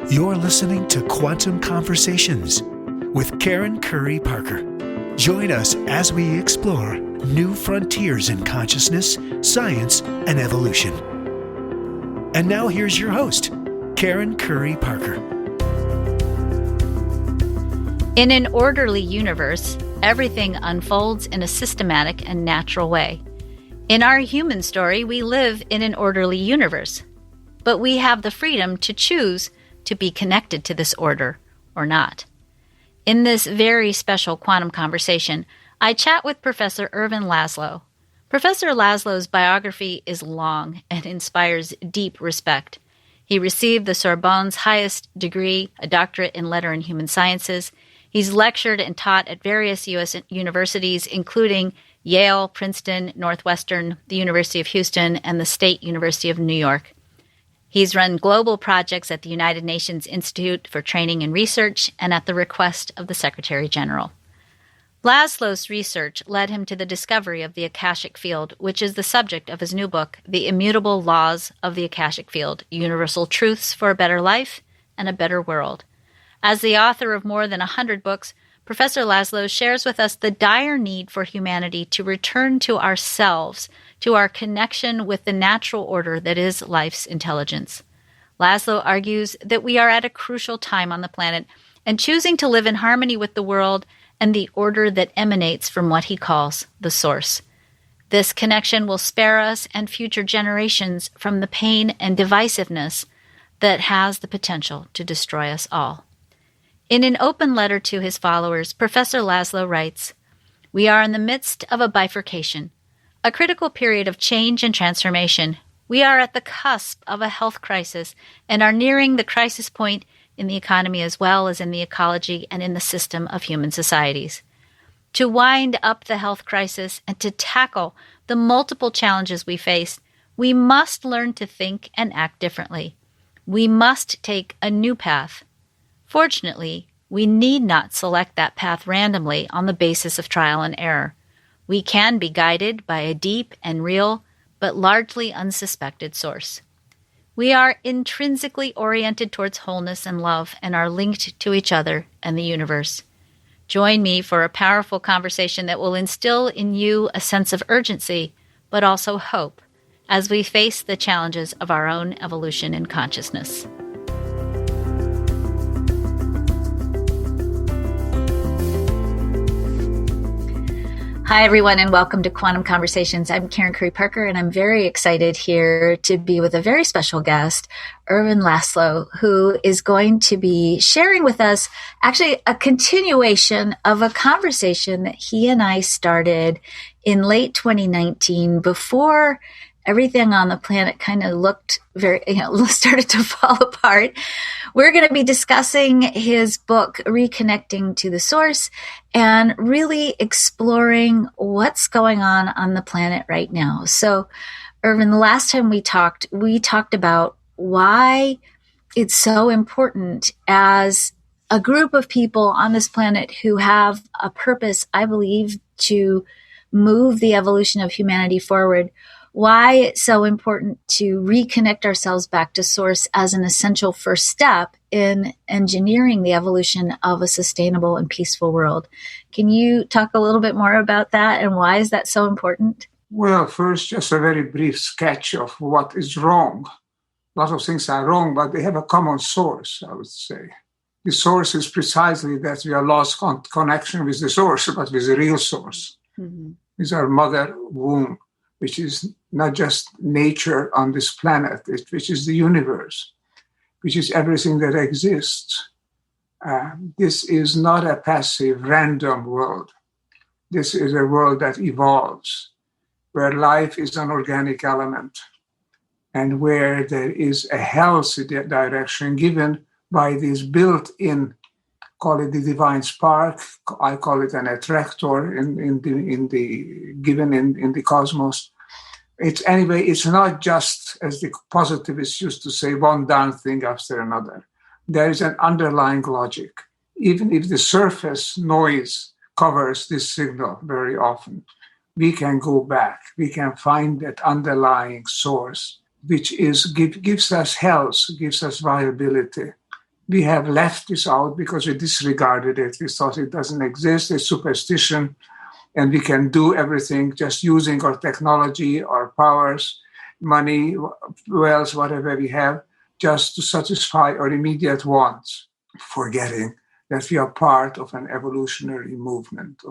You're listening to Quantum Conversations with Karen Curry Parker. Join us as we explore new frontiers in consciousness, science, and evolution. And now here's your host, Karen Curry Parker. In an orderly universe, everything unfolds in a systematic and natural way. In our human story, we live in an orderly universe, but we have the freedom to choose to be connected to this order or not. In this very special quantum conversation, I chat with Professor Ervin Laszlo. Professor Laszlo's biography is long and inspires deep respect. He received the Sorbonne's highest degree, a doctorate in letter and human sciences. He's lectured and taught at various U.S. universities, including Yale, Princeton, Northwestern, the University of Houston, and the State University of New York. He's run global projects at the United Nations Institute for Training and Research and at the request of the Secretary General. László's research led him to the discovery of the Akashic Field, which is the subject of his new book, The Immutable Laws of the Akashic Field, Universal Truths for a Better Life and a Better World. As the author of more than 100 books, Professor Laszlo shares with us the dire need for humanity to return to ourselves, to our connection with the natural order that is life's intelligence. László argues that we are at a crucial time on the planet, and choosing to live in harmony with the world and the order that emanates from what he calls the source. This connection will spare us and future generations from the pain and divisiveness that has the potential to destroy us all. In an open letter to his followers, Professor Laszlo writes, "We are in the midst of a bifurcation, a critical period of change and transformation. We are at the cusp of a health crisis and are nearing the crisis point in the economy as well as in the ecology and in the system of human societies. To wind up the health crisis and to tackle the multiple challenges we face, we must learn to think and act differently. We must take a new path. Fortunately, we need not select that path randomly on the basis of trial and error. We can be guided by a deep and real, but largely unsuspected source. We are intrinsically oriented towards wholeness and love and are linked to each other and the universe. Join me for a powerful conversation that will instill in you a sense of urgency, but also hope, as we face the challenges of our own evolution in consciousness." Hi, everyone, and welcome to Quantum Conversations. I'm Karen Curry Parker, and I'm very excited here to be with a very special guest, Ervin Laszlo, who is going to be sharing with us actually a continuation of a conversation that he and I started in late 2019 before everything on the planet kind of looked started to fall apart. We're going to be discussing his book, Reconnecting to the Source, and really exploring what's going on the planet right now. So, Ervin, the last time we talked about why it's so important as a group of people on this planet who have a purpose, I believe, to move the evolution of humanity forward, why it's so important to reconnect ourselves back to source as an essential first step in engineering the evolution of a sustainable and peaceful world. Can you talk a little bit more about that and why is that so important? Well, first, just a very brief sketch of what is wrong. A lot of things are wrong, but they have a common source, I would say. The source is precisely that we are lost connection with the source, but with the real source, with our mother womb, which is not just nature on this planet, which is the universe, which is everything that exists. This is not a passive, random world. This is a world that evolves, where life is an organic element, and where there is a healthy direction given by this built-in, call it the divine spark, I call it an attractor in the cosmos. It's not just, as the positivists used to say, one darn thing after another. There is an underlying logic. Even if the surface noise covers this signal very often, we can go back. We can find that underlying source, which gives us health, gives us viability, We have left this out because we disregarded it. We thought it doesn't exist, it's superstition, and we can do everything just using our technology, our powers, money, wealth, whatever we have, just to satisfy our immediate wants, forgetting that we are part of an evolutionary movement.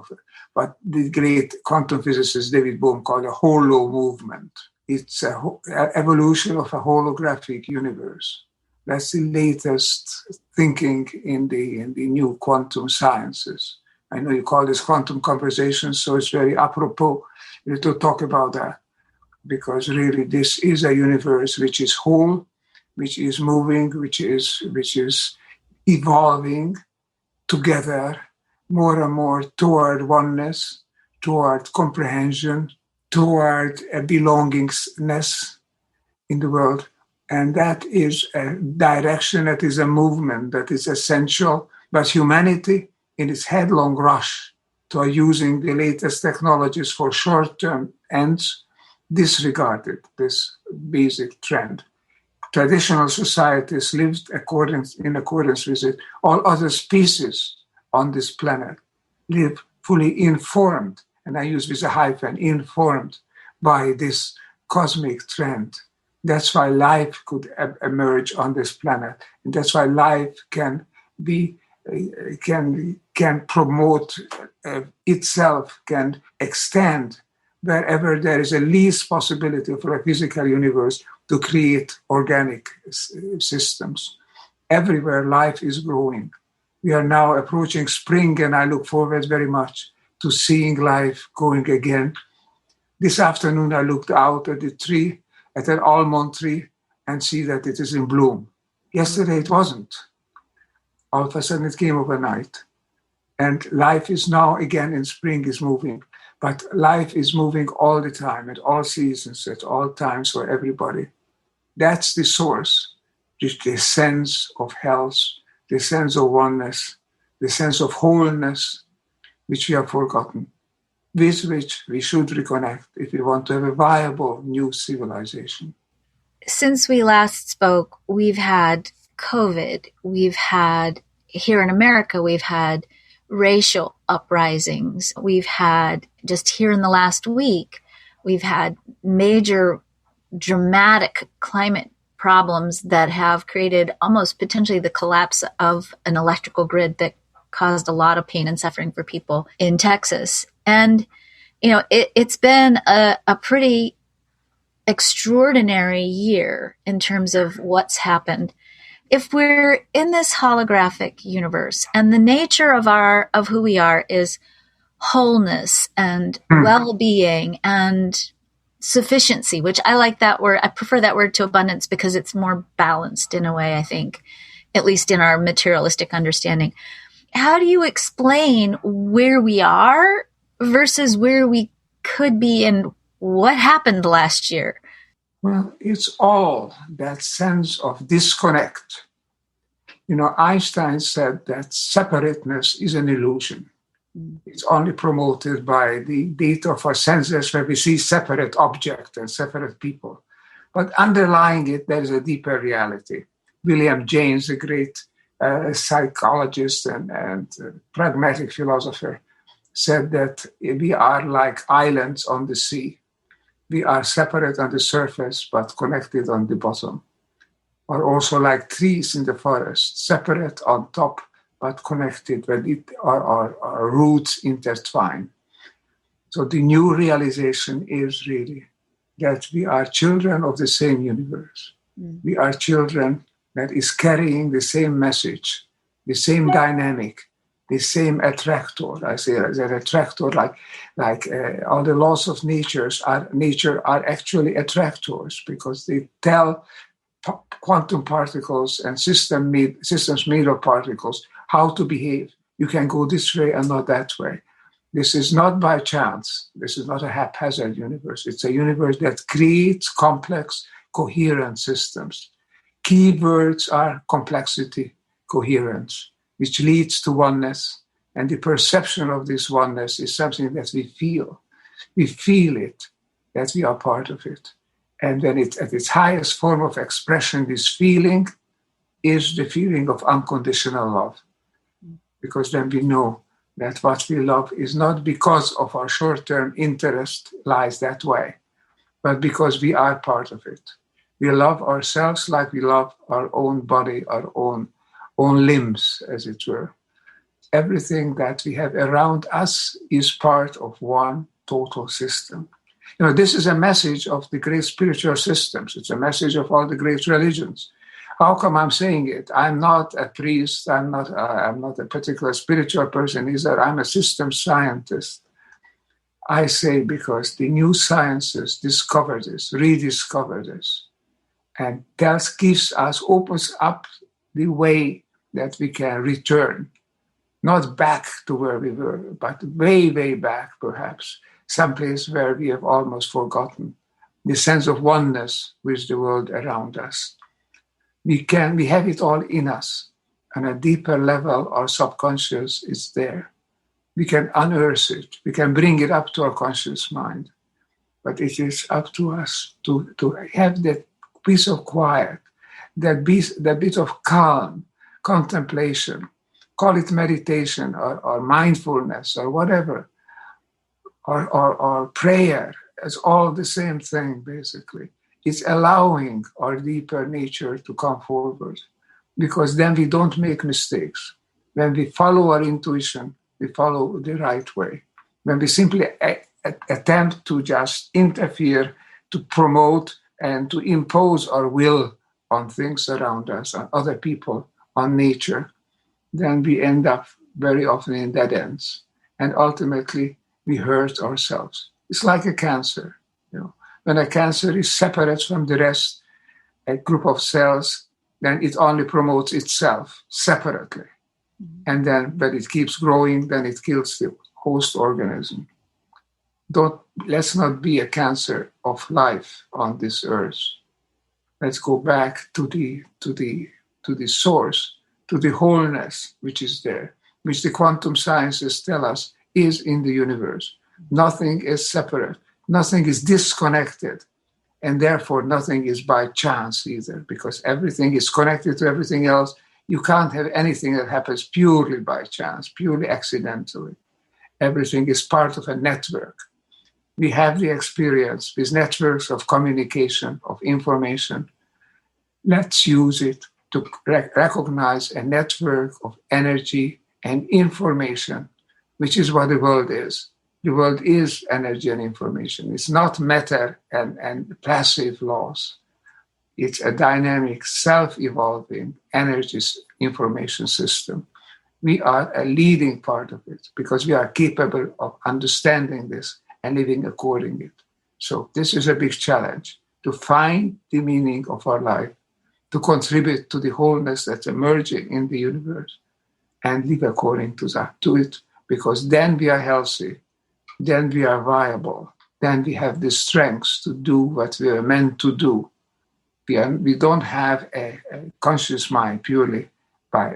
But the great quantum physicist David Bohm called a holo movement. It's an evolution of a holographic universe. That's the latest thinking in the new quantum sciences. I know you call this quantum conversation, so it's very apropos to talk about that, because really this is a universe which is whole, which is moving, which is evolving together more and more toward oneness, toward comprehension, toward a belongingness in the world. And that is a direction, that is a movement that is essential. But humanity, in its headlong rush to using the latest technologies for short-term ends, disregarded this basic trend. Traditional societies lived in accordance with it. All other species on this planet live fully informed, and I use with a hyphen, informed by this cosmic trend. That's why life could emerge on this planet, and that's why life can promote itself, can extend wherever there is a least possibility for a physical universe to create organic systems. Everywhere life is growing. We are now approaching spring, and I look forward very much to seeing life going again. This afternoon, I looked out at the tree, at an almond tree, and see that it is in bloom. Yesterday, it wasn't. All of a sudden, it came overnight. And life is now, again, in spring, is moving. But life is moving all the time, at all seasons, at all times for everybody. That's the source, the sense of health, the sense of oneness, the sense of wholeness, which we have forgotten, with which we should reconnect if we want to have a viable new civilization. Since we last spoke, we've had COVID. We've had, here in America, we've had racial uprisings. We've had, just here in the last week, we've had major dramatic climate problems that have created almost potentially the collapse of an electrical grid that caused a lot of pain and suffering for people in Texas. And, it's been a pretty extraordinary year in terms of what's happened. If we're in this holographic universe and the nature of who we are is wholeness and well-being and sufficiency, which I like that word. I prefer that word to abundance because it's more balanced in a way, I think, at least in our materialistic understanding. How do you explain where we are versus where we could be and what happened last year? Well, it's all that sense of disconnect. Einstein said that separateness is an illusion. It's only promoted by the data of our senses where we see separate objects and separate people. But underlying it, there is a deeper reality. William James, a great psychologist and pragmatic philosopher, said that we are like islands on the sea. We are separate on the surface, but connected on the bottom. Or also like trees in the forest, separate on top, but connected when our roots intertwine. So the new realization is really that we are children of the same universe. We are children that is carrying the same message, the same dynamic, the same attractor. I say as an attractor, like all the laws of nature are actually attractors because they tell quantum particles and systems made of particles how to behave. You can go this way and not that way. This is not by chance. This is not a haphazard universe. It's a universe that creates complex, coherent systems. Key words are complexity, coherence, which leads to oneness. And the perception of this oneness is something that we feel. We feel it, that we are part of it. And when it's at its highest form of expression, this feeling, is the feeling of unconditional love. Because then we know that what we love is not because of our short-term interest lies that way, but because we are part of it. We love ourselves like we love our own body, our own limbs, as it were. Everything that we have around us is part of one total system. This is a message of the great spiritual systems. It's a message of all the great religions. How come I'm saying it? I'm not a priest. I'm not a particular spiritual person either. I'm a system scientist. I say because the new sciences discover this, rediscover this, and that opens up the way that we can return, not back to where we were, but way, way back, perhaps, someplace where we have almost forgotten the sense of oneness with the world around us. We have it all in us. On a deeper level, our subconscious is there. We can unearth it. We can bring it up to our conscious mind. But it is up to us to have that piece of quiet, that bit of calm, contemplation, call it meditation or mindfulness or whatever, or prayer. It's all the same thing, basically. It's allowing our deeper nature to come forward, because then we don't make mistakes. When we follow our intuition, we follow the right way. When we simply attempt to just interfere, to promote, and to impose our will on things around us, on other people, on nature, then we end up very often in dead ends. And ultimately, we hurt ourselves. It's like a cancer. When a cancer is separate from the rest, a group of cells, then it only promotes itself separately. And then when it keeps growing, then it kills the host organism. Let's not be a cancer of life on this earth. Let's go back to the source, to the wholeness which is there, which the quantum sciences tell us is in the universe. Nothing is separate. Nothing is disconnected, and therefore nothing is by chance either, because everything is connected to everything else. You can't have anything that happens purely by chance, purely accidentally. Everything is part of a network. We have the experience with networks of communication, of information. Let's use it to recognize a network of energy and information, which is what the world is. The world is energy and information. It's not matter and passive laws. It's a dynamic, self-evolving energy information system. We are a leading part of it because we are capable of understanding this and living according to it. So this is a big challenge, to find the meaning of our life, to contribute to the wholeness that's emerging in the universe, and live according to it, because then we are healthy. Then we are viable. Then we have the strength to do what we are meant to do. We don't have a conscious mind purely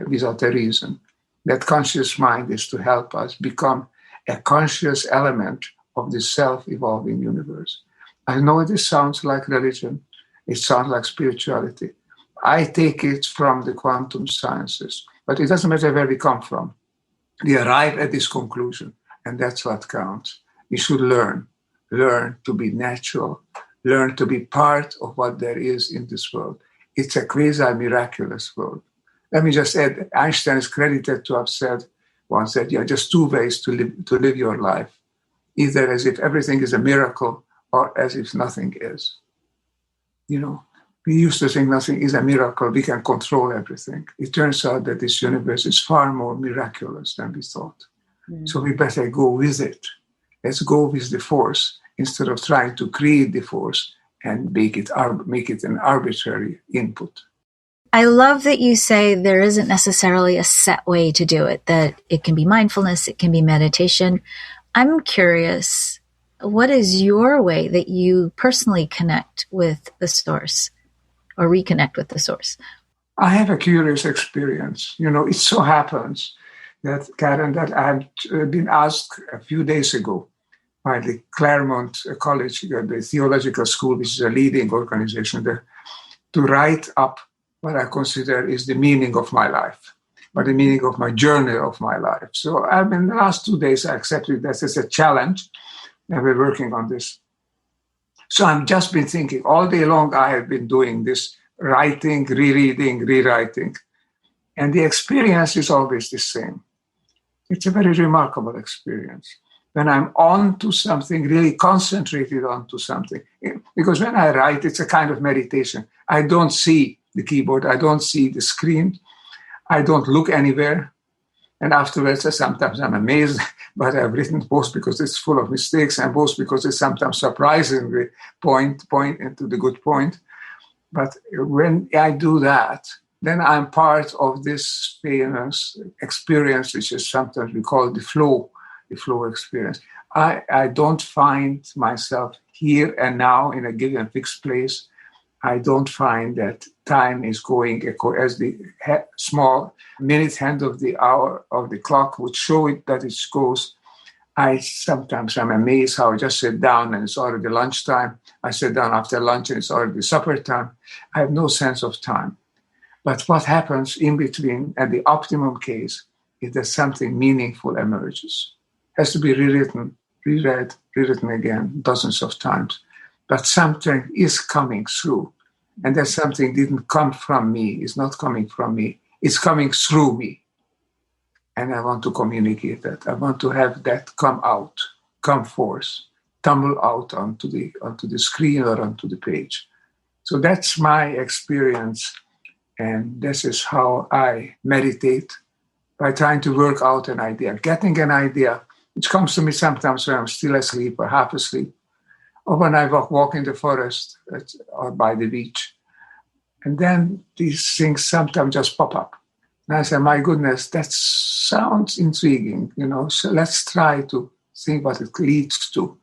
without a reason. That conscious mind is to help us become a conscious element of the self-evolving universe. I know this sounds like religion. It sounds like spirituality. I take it from the quantum sciences, but it doesn't matter where we come from. We arrive at this conclusion. And that's what counts. We should learn to be natural, learn to be part of what there is in this world. It's a quasi-miraculous world. Let me just add, Einstein is credited to have said once that there are just two ways to live your life, either as if everything is a miracle or as if nothing is. We used to think nothing is a miracle. We can control everything. It turns out that this universe is far more miraculous than we thought. So we better go with it. Let's go with the force instead of trying to create the force and make it an arbitrary input. I love that you say there isn't necessarily a set way to do it, that it can be mindfulness, it can be meditation. I'm curious, what is your way that you personally connect with the source or reconnect with the source? I have a curious experience. It so happens that, Karen, that I've been asked a few days ago by the Claremont College, the theological school, which is a leading organization there, to write up what I consider is the meaning of my life, or the meaning of my journey of my life. So I've been, the last 2 days, I accepted that as a challenge, and we're working on this. So I've just been thinking all day long. I have been doing this writing, rereading, rewriting, and the experience is always the same. It's a very remarkable experience. When I'm on to something, really concentrated onto something. Because when I write, it's a kind of meditation. I don't see the keyboard. I don't see the screen. I don't look anywhere. And afterwards, sometimes I'm amazed what I've written, both because it's full of mistakes and both because it's sometimes surprisingly point into the good point. But when I do that, then I'm part of this famous experience, which is sometimes we call the flow experience. I don't find myself here and now in a given fixed place. I don't find that time is going as the small minute hand of the hour of the clock would show it that it goes. Sometimes I'm amazed how I just sit down and it's already lunchtime. I sit down after lunch and it's already supper time. I have no sense of time. But what happens in between, at the optimum case, is that something meaningful emerges. It has to be rewritten, reread, rewritten again, dozens of times. But something is coming through. And that something didn't come from me, it's not coming from me, it's coming through me. And I want to communicate that. I want to have that come out, come forth, tumble out onto the screen or onto the page. So that's my experience. And this is how I meditate, by trying to work out an idea, getting an idea, which comes to me sometimes when I'm still asleep or half asleep, or when I walk in the forest or by the beach. And then these things sometimes just pop up. And I say, my goodness, that sounds intriguing, so let's try to think what it leads to.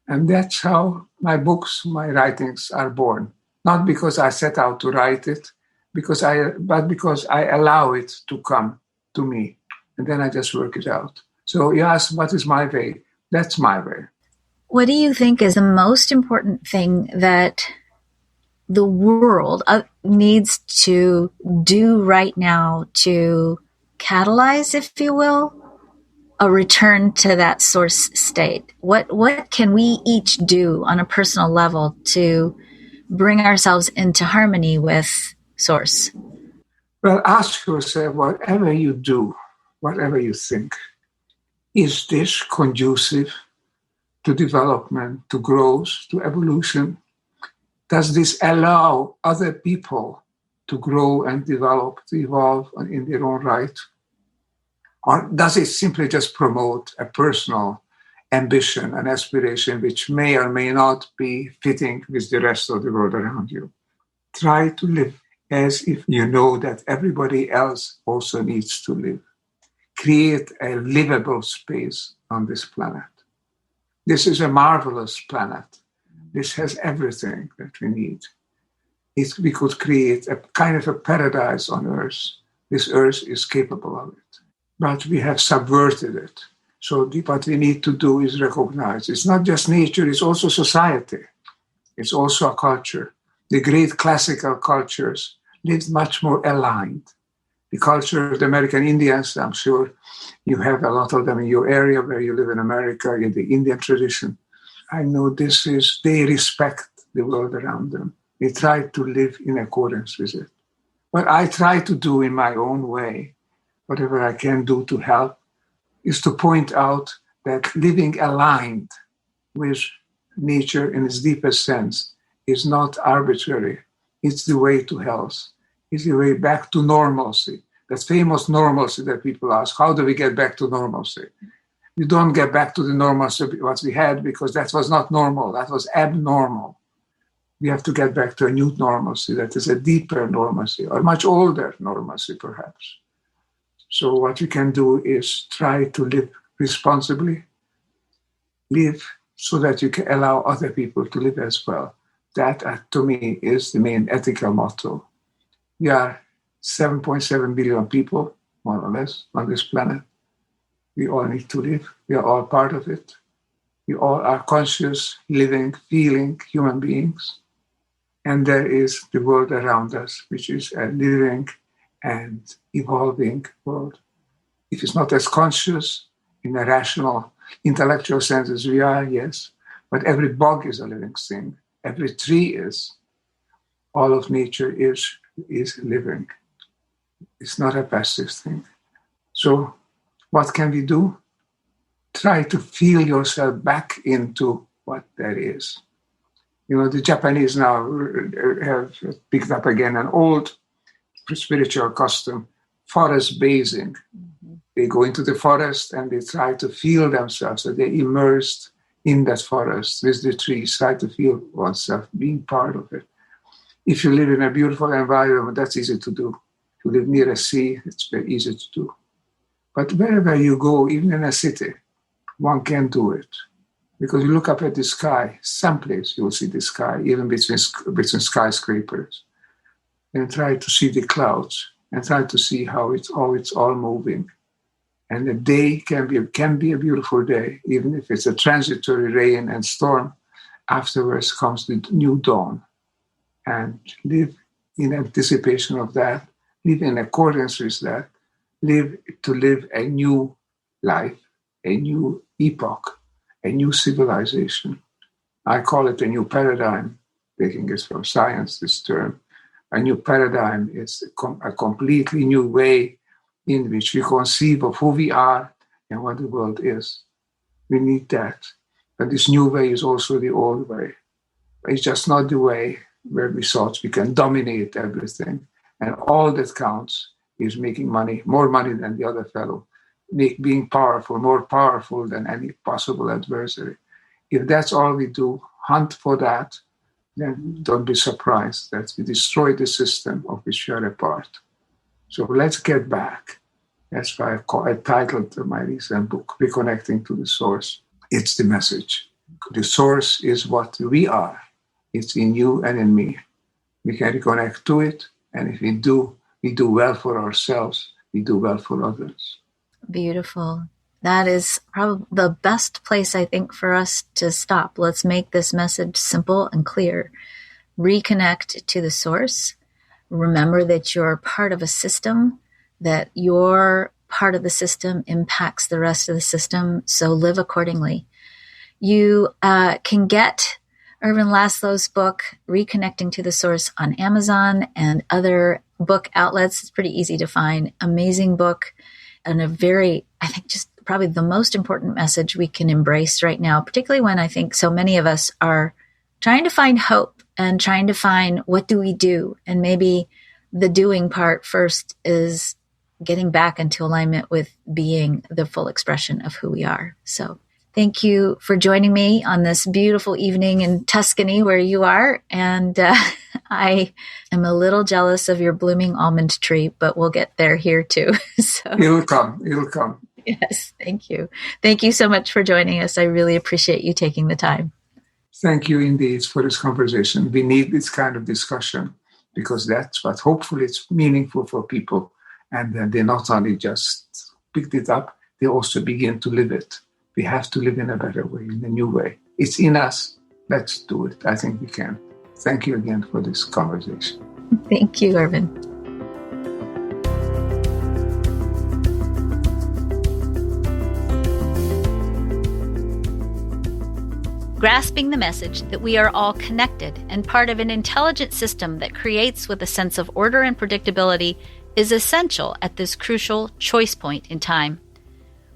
And that's how my books, my writings are born. Not because I set out to write it, but because I allow it to come to me. And then I just work it out. So you ask, what is my way? That's my way. What do you think is the most important thing that the world needs to do right now to catalyze, if you will, a return to that source state? What can we each do on a personal level to bring ourselves into harmony with source? Well, ask yourself, whatever you do, whatever you think, is this conducive to development, to growth, to evolution? Does this allow other people to grow and develop, to evolve in their own right? Or does it simply just promote a personal ambition and aspiration which may or may not be fitting with the rest of the world around you? Try to live as if you know that everybody else also needs to live. Create a livable space on this planet. This is a marvelous planet. This has everything that we need. We could create a kind of a paradise on Earth. This Earth is capable of it. But we have subverted it. So what we need to do is recognize it's not just nature, it's also society. It's also a culture. The great classical cultures lived much more aligned. The culture of the American Indians, I'm sure you have a lot of them in your area where you live in America, in the Indian tradition. I know they respect the world around them. They try to live in accordance with it. What I try to do in my own way, whatever I can do to help, is to point out that living aligned with nature in its deepest sense is not arbitrary. It's the way to health. It's the way back to normalcy. That famous normalcy that people ask, how do we get back to normalcy? You don't get back to the normalcy what we had because that was not normal. That was abnormal. We have to get back to a new normalcy that is a deeper normalcy or much older normalcy, perhaps. So what you can do is try to live responsibly, live so that you can allow other people to live as well. That, to me, is the main ethical motto. We are 7.7 billion people, more or less, on this planet. We all need to live. We are all part of it. We all are conscious, living, feeling human beings. And there is the world around us, which is a living and evolving world. If it's not as conscious in a rational, intellectual sense as we are, yes, but every bug is a living thing. Every tree is. All of nature is living. It's not a passive thing. So what can we do? Try to feel yourself back into what there is. You know, the Japanese now have picked up again an old spiritual custom, forest bathing. Mm-hmm. They go into the forest and they try to feel themselves. So they're immersed in that forest with the trees, try to feel oneself being part of it. If you live in a beautiful environment, that's easy to do. If you live near a sea, it's very easy to do. But wherever you go, even in a city, one can do it. Because you look up at the sky, someplace you will see the sky, even between skyscrapers, and try to see the clouds and try to see how it's all moving. And the day can be a beautiful day, even if it's a transitory rain and storm. Afterwards comes the new dawn, and live in anticipation of that, live in accordance with that, live a new life, a new epoch, a new civilization. I call it a new paradigm, taking it from science, this term. A new paradigm is a completely new way in which we conceive of who we are and what the world is. We need that. But this new way is also the old way. It's just not the way where we thought we can dominate everything. And all that counts is making money, more money than the other fellow, being powerful, more powerful than any possible adversary. If that's all we do, hunt for that, then don't be surprised that we destroy the system of which we are a part. So let's get back. That's why I titled my recent book, Reconnecting to the Source. It's the message. The source is what we are. It's in you and in me. We can reconnect to it, and if we do well for ourselves, we do well for others. Beautiful. That is probably the best place, I think, for us to stop. Let's make this message simple and clear. Reconnect to the source. Remember that you're part of a system, that your part of the system impacts the rest of the system, so live accordingly. You can get Ervin Laszlo's book, Reconnecting to the Source, on Amazon and other book outlets. It's pretty easy to find. Amazing book, and a very, I think, just probably the most important message we can embrace right now, particularly when I think so many of us are trying to find hope and trying to find what do we do. And maybe the doing part first is getting back into alignment with being the full expression of who we are. So thank you for joining me on this beautiful evening in Tuscany where you are. And I am a little jealous of your blooming almond tree, but we'll get there here too. So It'll come. Yes, thank you. Thank you so much for joining us. I really appreciate you taking the time. Thank you indeed for this conversation. We need this kind of discussion because that's what hopefully it's meaningful for people. And then they not only just picked it up, they also begin to live it. We have to live in a better way, in a new way. It's in us. Let's do it. I think we can. Thank you again for this conversation. Thank you, Ervin. Grasping the message that we are all connected and part of an intelligent system that creates with a sense of order and predictability is essential at this crucial choice point in time.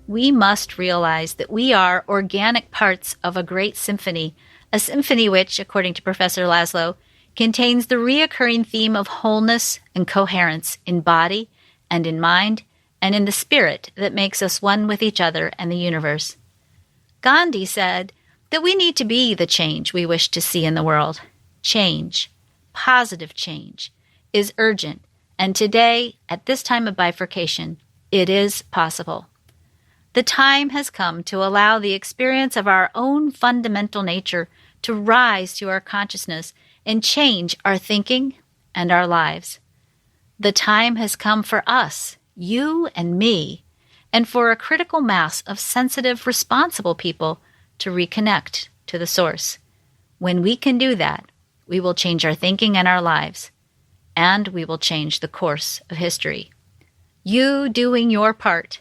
We must realize that we are organic parts of a great symphony, a symphony which, according to Professor Laszlo, contains the reoccurring theme of wholeness and coherence in body and in mind and in the spirit that makes us one with each other and the universe. Gandhi said that we need to be the change we wish to see in the world. Change, positive change, is urgent, and today, at this time of bifurcation, it is possible. The time has come to allow the experience of our own fundamental nature to rise to our consciousness and change our thinking and our lives. The time has come for us, you and me, and for a critical mass of sensitive, responsible people to reconnect to the source. When we can do that, We will change our thinking and our lives, and we will change the course of history. You doing your part,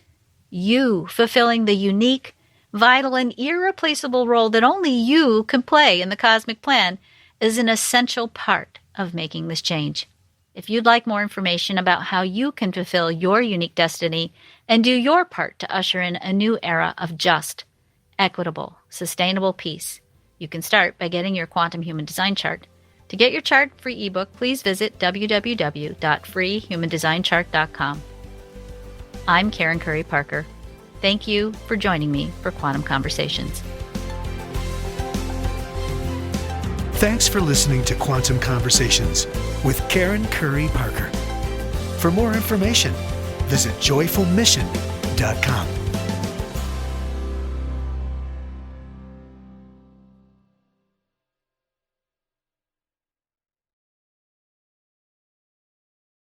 you fulfilling the unique, vital, and irreplaceable role that only you can play in the cosmic plan, is an essential part of making this change. If you'd like more information about how you can fulfill your unique destiny and do your part to usher in a new era of just, equitable, sustainable peace, you can start by getting your Quantum Human Design Chart. To get your chart free ebook, please visit www.freehumandesignchart.com. I'm Karen Curry Parker. Thank you for joining me for Quantum Conversations. Thanks for listening to Quantum Conversations with Karen Curry Parker. For more information, visit joyfulmission.com.